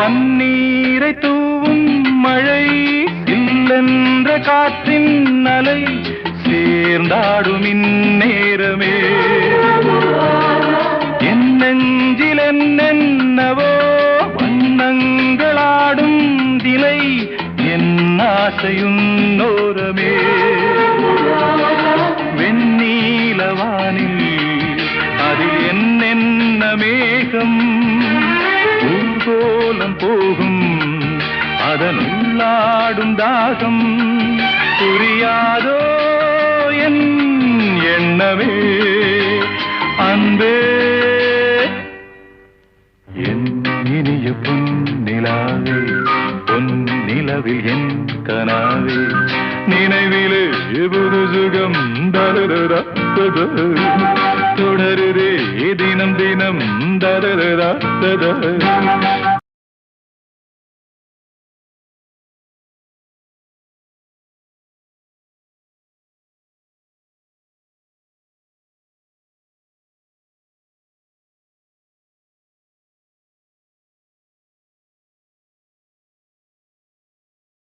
பன்னீரை தூவும் மழை இல்லென்ற காற்றின் அலை சேர்ந்தாடும் இந்நேரமே என் நெஞ்சில் என்னென்னவோ வண்ணங்களாடும் திலை என் ஆசையும் நோரமே வெண்ணீலவானில் அதில் என்னென்ன மேகம் ஊர்கோலம் போகும் அதனுள்ளாடும் தாகம் புரியாதோ என் எண்ணமே அன்பே என் இனிய பொன்னிலாவே பொன்னிலவில் என் கனாவே நினைவிலே புது சுகம் தொடருதே தினம் தினம்